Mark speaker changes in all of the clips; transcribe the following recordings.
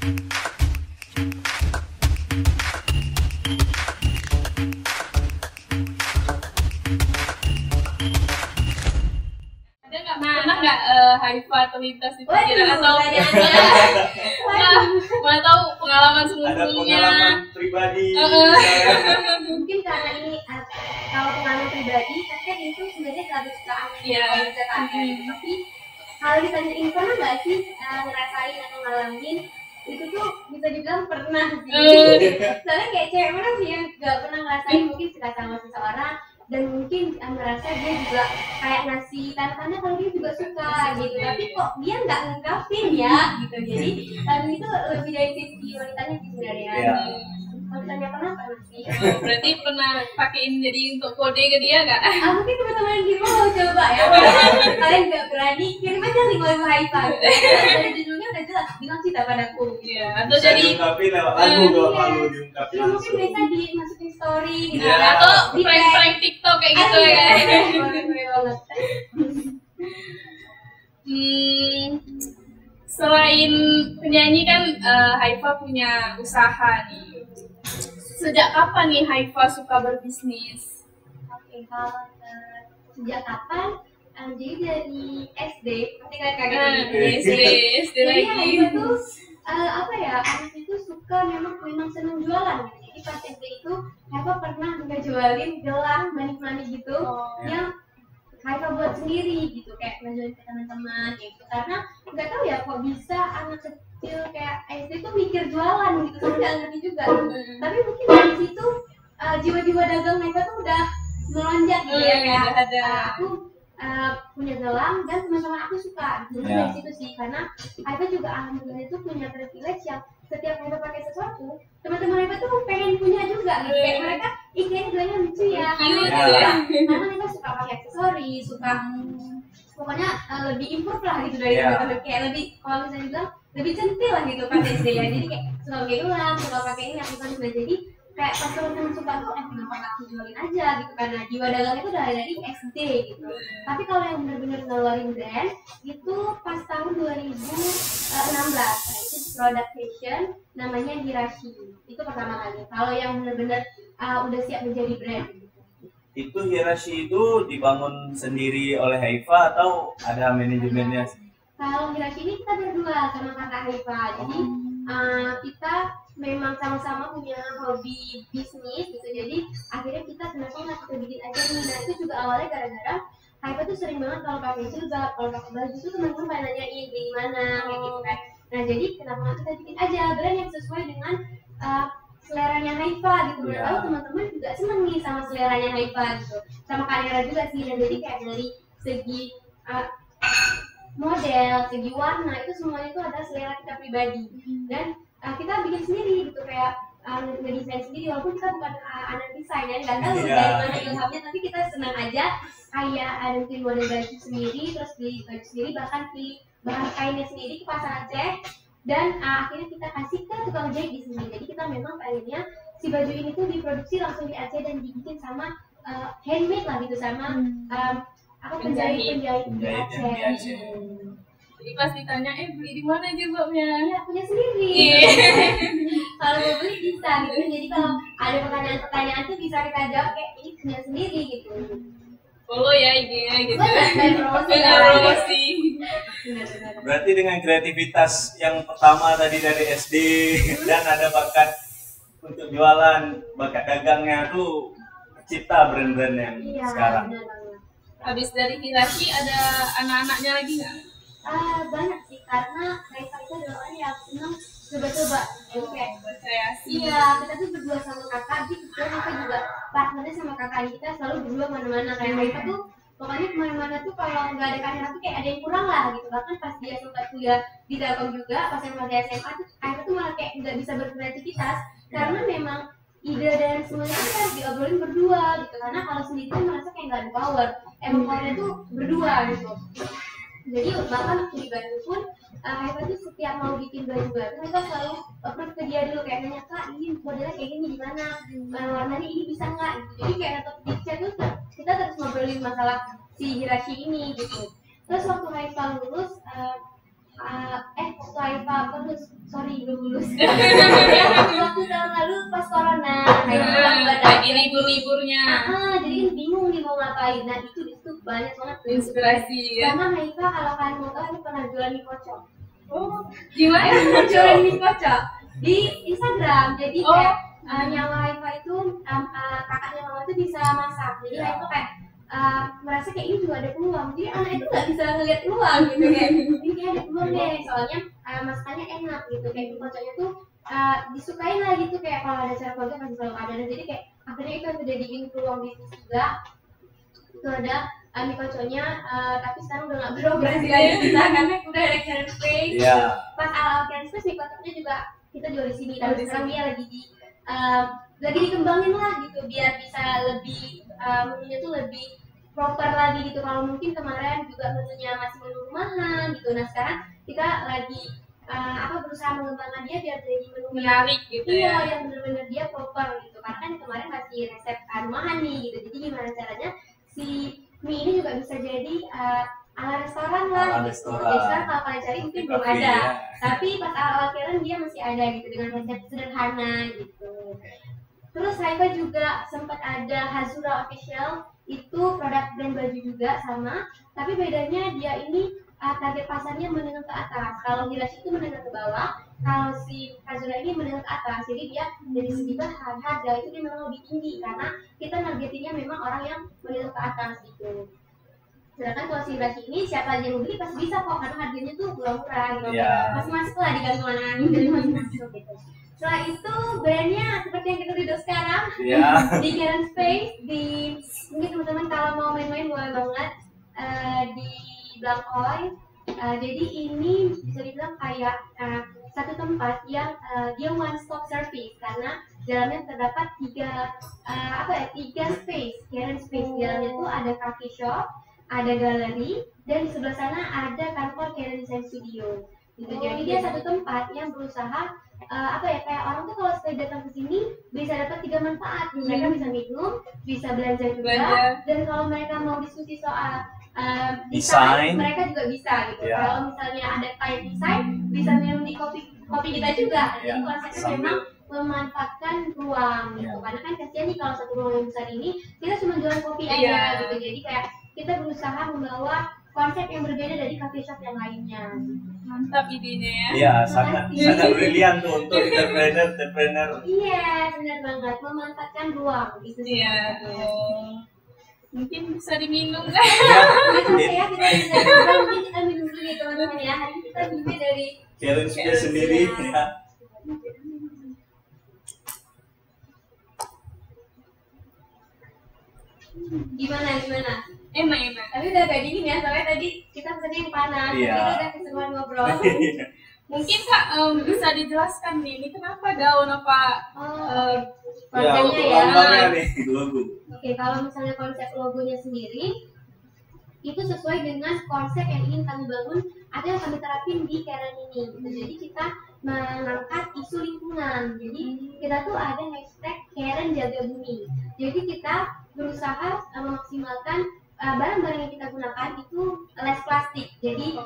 Speaker 1: Pernah nggak Haifa terlintas di pikiran atau mau tahu pengalaman
Speaker 2: Ada
Speaker 1: sebelumnya?
Speaker 2: pengalaman pribadi.
Speaker 3: Mungkin karena ini kalau pengalaman pribadi, kan itu sebenarnya kesukaan yang tapi kalau ditanya pernah nggak sih ngerasain atau ngalamin itu tuh bisa dibilang pernah sih. Soalnya kayak cewek mana sih yang nggak pernah ngerasain mungkin suka sama seseorang dan mungkin merasa dia juga kayak ngasih tanda-tanda kalau dia juga suka gitu, tapi kok dia nggak ngungkapin ya gitu. Jadi itu lebih dari sisi wanitanya sih sebenarnya. Kalau ditanya pernah sih.
Speaker 1: Berarti pernah pakein jadi untuk kode ke dia nggak?
Speaker 3: Mungkin teman-teman di mau coba ya. Kalian nggak berani kirim aja link oleh Haifa. Dari judulnya udah jelas bilang cinta padaku.
Speaker 1: Iya. Atau
Speaker 2: Bisa
Speaker 1: jadi
Speaker 2: diungkapin lewat lagu, diungkapin
Speaker 3: ya mungkin
Speaker 2: langsung.
Speaker 3: bisa dimasukin story gitu.
Speaker 2: Iya.
Speaker 1: atau prank TikTok kayak gitu ya.
Speaker 3: Boleh banget.
Speaker 1: Selain penyanyi kan Haifa punya usaha nih. Sejak kapan nih Haifa suka berbisnis?
Speaker 3: Oke, kalau sejak kapan? Jadi dari SD, pasti kalian kaget gitu.
Speaker 1: SD
Speaker 3: Jadi
Speaker 1: lagi.
Speaker 3: Haifa tuh apa ya? Anak itu suka memang senang jualan. Jadi pas SD itu Haifa pernah ngejualin gelang manik-manik gitu yang Haifa buat sendiri gitu, kayak ngejualin ke teman-teman gitu. Karena nggak tahu ya kok bisa anak kecil kayak SD tuh mikir jualan gitu, tapi nggak ngerti juga. Tapi mungkin dari situ jiwa-jiwa dagang Haifa tuh udah melonjak gitu ya, kayak aku punya gelang dan teman-teman aku suka. Jadi dari situ sih, karena Haifa juga alhamdulillah itu punya privilege yang setiap Haifa pakai sesuatu, teman-teman Haifa tuh pengen punya juga gitu. Kayak mereka kayaknya gelangnya lucu ya, karena Haifa suka pakai aksesori, suka pokoknya lebih improve lah gitu dari teman-teman, kayak lebih, kalau misalnya bilang lebih centil lah gitu pas SD ya. Jadi kayak suka pakai gelang, suka pakai ini, aku kan juga jadi kayak pas teman-teman suka tuh kenapa nggak aku jualin aja gitu, karena jiwa dagang itu dari SD gitu. Tapi kalau yang benar-benar ngeluarin brand itu pas tahun 2016, nah itu produk fashion namanya Hirashi, itu pertama kali kalau yang benar-benar udah siap menjadi brand.
Speaker 2: Itu Hirashi itu dibangun sendiri oleh Haifa atau ada manajemennya?
Speaker 3: Kalau Hirashi ini kita berdua sama kakak Haifa, jadi kita memang sama-sama punya hobi bisnis gitu, jadi akhirnya kita kenapa nggak kita bikin aja nih. Nah itu juga awalnya gara-gara Haifa tuh sering banget kalau pakai jilbab, kalau pakai baju tuh teman-teman pada nanyain di mana kayak gitu kan. Nah jadi kenapa nggak kita bikin aja brand yang sesuai dengan seleranya Haifa gitu. Udah tahu teman-teman juga seneng nih sama seleranya Haifa gitu, sama kamera juga sih. Dan jadi kayak dari segi model, segi warna itu semuanya itu ada selera kita pribadi, dan kita bikin sendiri gitu, kayak ngedesain sendiri walaupun kita bukan anak desain ya, nggak tahu dari mana ilhamnya, tapi kita senang aja kayak bikin model baju sendiri, terus beli baju sendiri, bahkan beli bahan kainnya sendiri ke pasar Aceh, dan akhirnya kita kasih ke tukang jahit di sini. Jadi kita memang pengennya si baju ini tuh diproduksi langsung di Aceh dan dibikin sama handmade lah gitu, sama penjahit di Aceh.
Speaker 1: Jadi pas ditanya, beli di mana jilbabnya?
Speaker 3: Ya punya sendiri. Kalau mau beli bisa gitu. Jadi kalau ada pertanyaan-pertanyaan tuh bisa kita jawab kayak ini punya sendiri gitu.
Speaker 1: Follow ya IG-nya gitu.
Speaker 3: Promosi.
Speaker 2: Berarti dengan kreativitas yang pertama tadi dari SD dan ada bakat untuk jualan, bakat dagangnya tuh cipta brand-brand yang sekarang.
Speaker 1: Habis dari Hirashi ada anak-anaknya lagi nggak?
Speaker 3: Banyak sih, karena Haifa itu adalah orang yang senang coba-coba. Jadi kayak
Speaker 1: berkreasi.
Speaker 3: Iya, kita tuh berdua sama kakak, jadi kebetulan Haifa juga partnernya sama kakak kita selalu berdua mana-mana. Kayak Haifa tuh pokoknya kemana-mana tuh kalau nggak ada kamera tuh kayak ada yang kurang lah gitu. Bahkan pas dia sempat kuliah di Telkom juga, pas yang masih SMA tuh Haifa tuh malah kayak nggak bisa berkreativitas karena memang ide dan semuanya itu harus diobrolin berdua gitu. Karena kalau sendiri tuh merasa kayak nggak ada power. Emang powernya tuh berdua gitu. Jadi bahkan waktu di Bandung pun Haifa tuh setiap mau bikin baju baru Haifa selalu approve ke dia dulu, kayak nanya, Kak ini modelnya kayak gini gimana, warnanya ini bisa nggak gitu. Jadi kayak tetap di chat tuh kita terus ngobrolin masalah si Hirashi ini gitu. Terus waktu Haifa lulus waktu Haifa terus belum lulus. Waktu tahun lalu pas corona,
Speaker 1: lagi libur-liburnya.
Speaker 3: Jadi bingung nih mau ngapain. Nah itu banyak banget
Speaker 1: inspirasi ya.
Speaker 3: Karena Haifa kalau kalian mau tahu ini pernah jualan mie kocok.
Speaker 1: Oh, gimana?
Speaker 3: Jualan mie kocok di Instagram. Jadi kayak nyawa Haifa itu kakaknya mama itu bisa masak. Jadi Haifa kayak merasa kayak ini juga ada peluang. Jadi anak itu nggak bisa ngeliat peluang gitu kayak ini ada peluang deh. Soalnya masakannya enak gitu. Kayak mie kocoknya tuh disukain lah gitu, kayak kalau ada acara keluarga pasti selalu ada. Jadi kayak akhirnya itu aku jadiin peluang bisnis juga. Itu ada mie kocoknya, tapi sekarang udah nggak beroperasi lagi kita karena udah ada Karen Space. Pas awal Karen Space mie kocoknya juga kita jual di sini. Tapi sekarang dia lagi dikembangin lah gitu biar bisa lebih menunya tuh lebih proper lagi gitu. Kalau mungkin kemarin juga menunya masih menu rumahan gitu. Nah sekarang kita lagi berusaha mengembangkan dia biar jadi menu
Speaker 1: menarik gitu ya.
Speaker 3: Yang benar-benar dia proper gitu. Karena kan kemarin masih resep rumahan nih gitu. Jadi gimana caranya si mie ini juga bisa jadi ala restoran lah. Jadi sekarang kalau kalian cari mungkin belum ada. Tapi pas awal Karen dia masih ada gitu dengan resep sederhana gitu. Terus Haifa juga sempat ada Hazura Official, itu produk brand baju juga sama, tapi bedanya dia ini target pasarnya menengah ke atas. Kalau Hilash itu menengah ke bawah, kalau si Hazura ini menengah ke atas. Jadi dia dari segi bahan harga itu dia memang lebih tinggi karena kita targetinnya memang orang yang menengah ke atas gitu. Sedangkan kalau si Hilash ini siapa aja yang beli pasti bisa kok karena harganya tuh murah gitu. Masih masuk lah di kantong anak jadi masih masuk gitu. Setelah itu brandnya seperti yang kita lihat sekarang di Karen Space, mungkin teman-teman kalau mau main-main boleh banget di Blankoy. Jadi ini bisa dibilang kayak satu tempat yang dia one stop service karena dalamnya terdapat tiga space. Karen Space di dalamnya tuh ada coffee shop, ada galeri, dan di sebelah sana ada kantor Karen Design Studio. Gitu. Jadi dia satu tempat yang berusaha kayak orang tuh kalau sekali datang ke sini bisa dapat 3 manfaat. Mereka bisa minum, bisa belanja juga, dan kalau mereka mau diskusi soal desain, mereka juga bisa gitu. Kalau misalnya ada kayak desain, bisa minum di kopi kita juga. Jadi konsepnya memang memanfaatkan ruang gitu. Karena kan kasihan nih kalau satu ruang yang besar ini kita cuma jualan kopi aja gitu. Jadi kayak kita berusaha membawa konsep yang berbeda dari coffee shop yang lainnya.
Speaker 1: Mantap idenya ya.
Speaker 2: Iya, sangat brilian tuh untuk entrepreneur.
Speaker 3: Iya, benar banget, memanfaatkan ruang gitu.
Speaker 1: Iya. Mungkin bisa diminum
Speaker 3: kan? Ya, kita bisa mungkin kita minum dulu ya teman-teman ya. Hari ini kita minum dari
Speaker 2: Karen Space sendiri ya.
Speaker 3: Gimana?
Speaker 1: Emang.
Speaker 3: Tapi udah agak dingin ya, soalnya tadi kita pesannya yang panas. Kita udah keseruan ngobrol.
Speaker 1: Mungkin Kak bisa dijelaskan nih, ini kenapa daun apa
Speaker 3: konsepnya
Speaker 2: nih logo.
Speaker 3: Oke, kalau misalnya konsep logonya sendiri itu sesuai dengan konsep yang ingin kami bangun atau yang kami terapin di Karen ini. Jadi kita mengangkat isu lingkungan. Jadi kita tuh ada hashtag Karen Jaga Bumi. Jadi kita berusaha memaksimalkan barang-barang yang kita gunakan itu less plastik. Jadi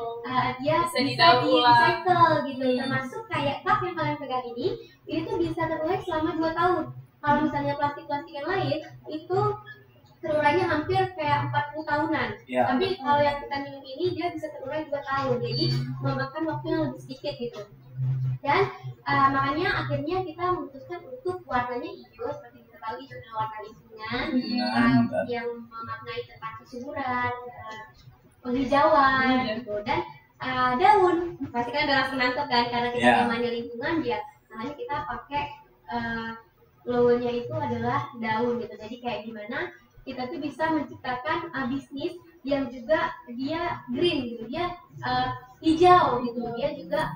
Speaker 3: dia bisa di-recycle gitu. Termasuk kayak cup yang kalian pegang ini tuh bisa terurai selama 2 tahun. Kalau misalnya plastik-plastik yang lain itu terurainya hampir kayak 40 tahunan. Tapi kalau yang kita minum ini dia bisa terurai 2 tahun. Jadi memakan waktu yang lebih sedikit gitu. Dan makanya akhirnya kita memutuskan untuk warnanya hijau seperti kita tahu itu adalah warna lingkungan yang memaknai tempat kesuburan, penghijauan gitu. Dan daun pasti kan adalah penangkap kan karena kita temanya lingkungan dia. Makanya kita pakai logonya itu adalah daun gitu. Jadi kayak gimana kita tuh bisa menciptakan bisnis yang juga dia green gitu, dia hijau gitu, dia juga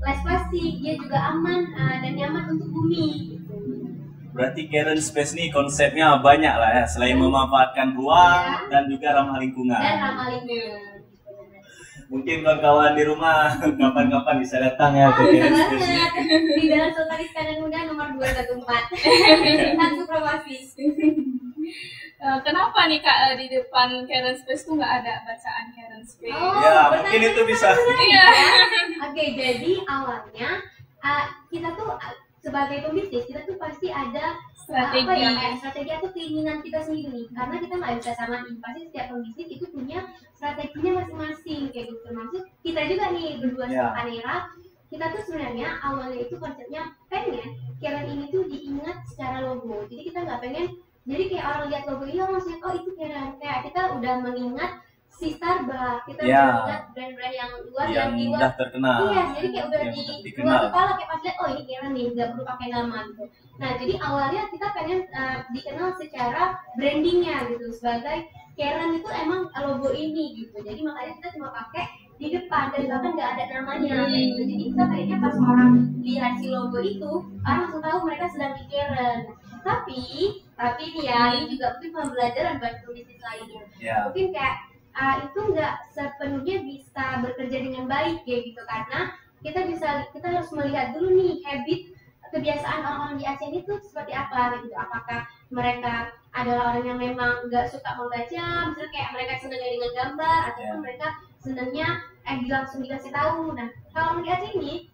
Speaker 3: less plastik, dia juga aman dan nyaman untuk bumi.
Speaker 2: Berarti Karen Space nih konsepnya banyak lah ya, selain memanfaatkan ruang dan juga ramah lingkungan. Mungkin kawan-kawan di rumah kapan-kapan bisa datang ya ke Karen Space nih.
Speaker 3: Di Jalan Sultan Iskandar Muda nomor 214. Langsung promosi.
Speaker 1: Kenapa nih Kak di depan Karen Space tuh nggak ada bacaan Karen Space?
Speaker 2: Ya, mungkin itu bisa.
Speaker 1: Iya.
Speaker 3: Oke, jadi awalnya kita tuh sebagai pembisnis kita tuh pasti ada
Speaker 1: Strategi.
Speaker 3: strategi atau keinginan kita sendiri nih. Karena kita nggak bisa samain. Pasti setiap pembisnis itu punya strateginya masing-masing kayak gitu. Termasuk kita juga nih berdua sama Kanera. Kita tuh sebenarnya awalnya itu konsepnya pengen Karen ini tuh diingat secara logo. Jadi kita nggak pengen jadi kayak orang lihat logo ini langsung oh itu Karen. Kayak kita udah mengingat si Starbucks, kita udah mengingat brand-brand yang luar
Speaker 2: yang
Speaker 3: di luar
Speaker 2: udah terkenal.
Speaker 3: Iya, jadi kayak udah
Speaker 2: Yang
Speaker 3: di
Speaker 2: dikenal.
Speaker 3: luar kepala kayak pas lihat oh ini Karen nih, nggak perlu pakai nama gitu. Nah jadi awalnya kita pengen dikenal secara brandingnya gitu sebagai Karen itu emang logo ini gitu. Jadi makanya kita cuma pakai di depan dan bahkan nggak ada namanya kayak gitu. Jadi kita kayaknya pas orang lihat si logo itu, orang langsung tahu mereka sedang di Karen. Tapi nih ya ini juga mungkin pembelajaran buat pembisnis lainnya. Mungkin kayak itu nggak sepenuhnya bisa bekerja dengan baik ya gitu karena kita harus melihat dulu nih habit kebiasaan orang-orang di Aceh itu seperti apa gitu. Apakah mereka adalah orang yang memang nggak suka membaca, misalnya kayak mereka senangnya dengan gambar ataupun mereka senangnya langsung dikasih tahu. Nah kalau di Aceh ini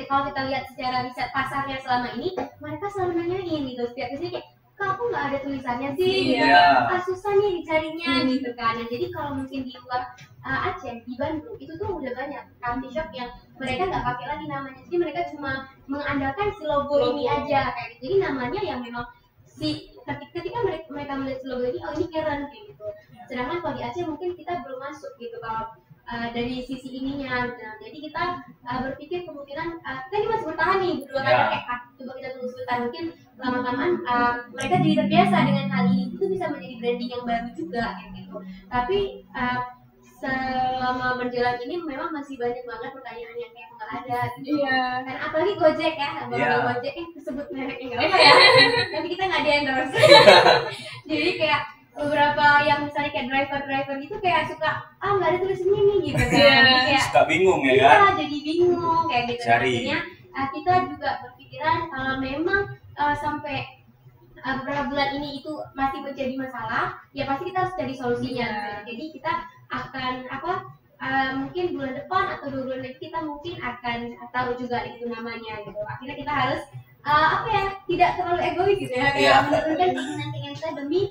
Speaker 3: kalau kita lihat secara riset pasarnya selama ini mereka selalu nanyain gitu setiap kesini kayak aku nggak ada tulisannya sih, susah nih dicarinya gitu kan. Nah, jadi kalau mungkin di luar Aceh, di Bandung itu tuh udah banyak coffee shop yang mereka nggak pakai lagi namanya, jadi mereka cuma mengandalkan si logo ini aja kayak gitu. Jadi namanya yang memang ketika mereka melihat si logo ini, oh ini Karen kayak gitu. Sedangkan kalau di Aceh mungkin kita belum masuk gitu kalau dari sisi ininya. Nah, jadi kita berpikir kemungkinan kita ini masih bertahan nih berdua kan kayak coba kita tunggu sebentar mungkin lama-lamaan mereka jadi terbiasa dengan hal ini itu bisa menjadi branding yang baru juga kayak gitu. Tapi selama berjalan ini memang masih banyak banget pertanyaan yang kayak nggak ada gitu. Dan apalagi Gojek ya, Gojek disebut mereknya nggak apa ya, tapi kita nggak di endorse. Jadi kayak beberapa yang misalnya kayak driver gitu kayak suka nggak ada tulisannya nih gitu kan. Jadi kayak
Speaker 2: suka bingung ya kan?
Speaker 3: Jadi bingung kayak gitu. Artinya kita juga berpikiran kalau memang sampai beberapa bulan ini itu masih menjadi masalah, ya pasti kita harus cari solusinya. Jadi kita akan mungkin bulan depan atau 2 bulan lagi kita mungkin akan tahu juga itu namanya gitu. Akhirnya kita harus tidak terlalu egois gitu ya, kayak menurunkan keinginan kita demi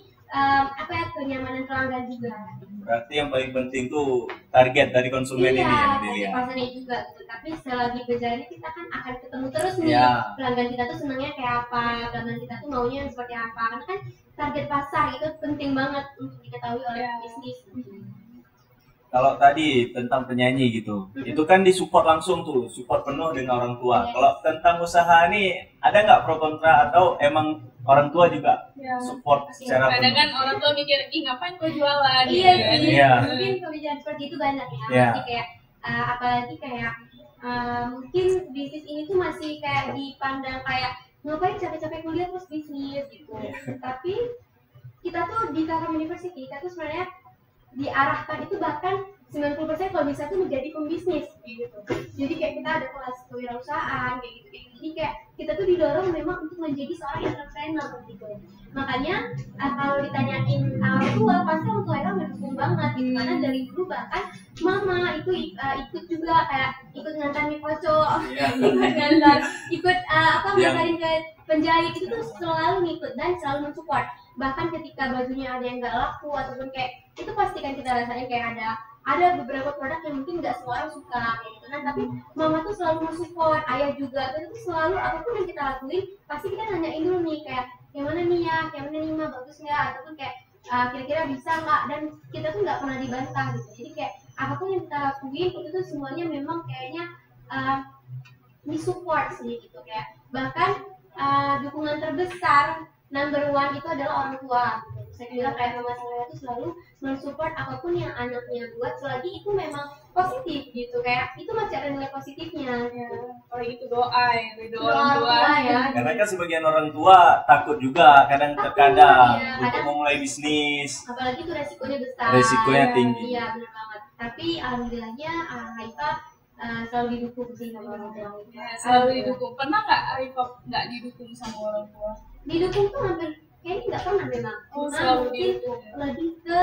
Speaker 3: kenyamanan pelanggan juga.
Speaker 2: Berarti yang paling penting tuh target dari konsumen ini yang dilihat.
Speaker 3: Pasarnya juga gitu. Tapi selagi berjalan kita kan akan ketemu terus nih pelanggan kita tuh senangnya kayak apa, pelanggan kita tuh maunya seperti apa. Karena kan target pasar itu penting banget untuk diketahui oleh bisnis.
Speaker 2: Kalau tadi tentang penyanyi gitu, itu kan disupport langsung tuh, support penuh dengan orang tua. Kalau tentang usaha ini ada nggak pro kontra atau emang orang tua juga support secara penuh?
Speaker 1: Kadang kan orang tua mikir, ngapain kau jualan?
Speaker 3: Mungkin kebijakan seperti itu banyak ya. Masih kayak apalagi kayak mungkin bisnis ini tuh masih kayak dipandang kayak ngapain capek-capek kuliah terus bisnis gitu. Tapi kita tuh di Telkom University kita tuh sebenarnya diarahkan itu bahkan 90% kalau bisa tuh menjadi pembisnis gitu. Jadi kayak kita ada kelas kewirausahaan kayak gitu. Jadi kayak kita tuh didorong memang untuk menjadi seorang entrepreneur gitu. Makanya kalau ditanyain orang tua pasti orang tua itu mendukung banget gitu. Karena dari dulu bahkan mama itu ikut juga kayak ikut ngantar mie kocok, ikut ngantarin ke penjahit itu tuh selalu ngikut dan selalu mensupport. Bahkan ketika bajunya ada yang nggak laku ataupun kayak itu pasti kan kita rasain kayak ada beberapa produk yang mungkin nggak semua orang suka kayak gitu. Nah tapi mama tuh selalu mensupport, ayah juga, dan itu selalu apapun yang kita lakuin pasti kita nanyain dulu nih kayak yang mana nih ya, yang mana nih mah bagus nggak, ataupun kayak kira-kira bisa nggak, dan kita tuh nggak pernah dibantah gitu. Jadi kayak apapun yang kita lakuin itu tuh semuanya memang kayaknya disupport sih gitu. Kayak bahkan dukungan terbesar number 1 itu adalah orang tua gitu. Saya bilang kayak mama saya itu selalu mensupport apapun yang anaknya buat selagi itu memang positif gitu, kayak itu masih ada nilai positifnya
Speaker 1: kalau itu doa orang tua
Speaker 3: ya.
Speaker 2: Karena kan sebagian orang tua takut juga kadang-kadang untuk memulai bisnis,
Speaker 3: apalagi itu resikonya besar,
Speaker 2: resikonya tinggi.
Speaker 3: Iya benar banget. Tapi alhamdulillahnya Haifa selalu didukung sih sama orang tua.
Speaker 1: Selalu didukung. Pernah nggak Haifa nggak didukung sama orang tua?
Speaker 3: Didukung tuh hampir kayaknya nggak pernah memang. Cuma
Speaker 1: selalu
Speaker 3: mungkin
Speaker 1: dihukum.
Speaker 3: lebih ke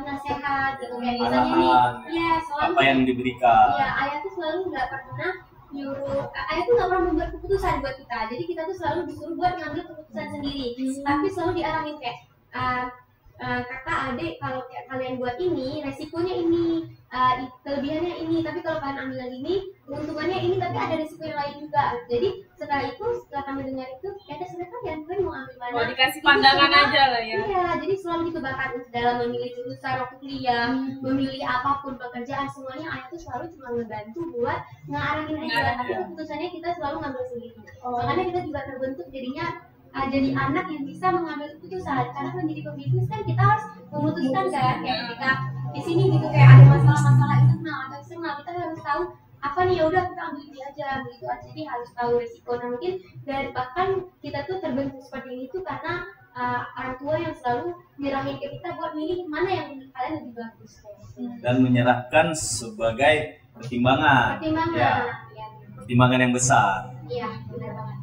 Speaker 3: nasihat gitu kayak misalnya nih,
Speaker 2: Arahan,
Speaker 3: ya selalu
Speaker 2: apa yang diberikan.
Speaker 3: ya ayah tuh selalu nggak pernah nyuruh, ayah tuh nggak pernah membuat keputusan buat kita, jadi kita tuh selalu disuruh buat ngambil keputusan sendiri, tapi selalu diarahin kayak kakak adik kalau kayak kalian buat ini resikonya ini, kelebihannya ini, tapi kalau kalian ambil yang ini keuntungannya ini, tapi ada resiko yang lain juga. Jadi setelah kami dengar itu kayaknya sebenarnya kalian mau ambil mana,
Speaker 1: Oh, dikasih
Speaker 3: itu
Speaker 1: pandangan
Speaker 3: semua,
Speaker 1: aja lah ya.
Speaker 3: iya, jadi selalu gitu bahkan dalam memilih jurusan waktu kuliah, memilih apapun pekerjaan, semuanya ayah tuh selalu cuma ngebantu buat ngarahin aja, tapi keputusannya kita selalu ngambil sendiri. Makanya kita juga terbentuk jadinya jadi anak yang bisa mengambil keputusan, karena menjadi pebisnis kan kita harus memutuskan kan, kayak ketika di sini gitu kayak ada masalah-masalah internal atau eksternal, kita harus tahu apa nih, ya udah kita ambil ini aja, ambil itu aja, jadi harus tahu resiko. Nah mungkin dari bahkan kita tuh terbentuk seperti ini tuh karena orang tua yang selalu nyerahin ke kita buat milih mana yang menurut kalian lebih bagus
Speaker 2: Dan menyerahkan sebagai pertimbangan.
Speaker 3: pertimbangan
Speaker 2: Ya,
Speaker 3: ya,
Speaker 2: pertimbangan yang besar.
Speaker 3: iya benar banget.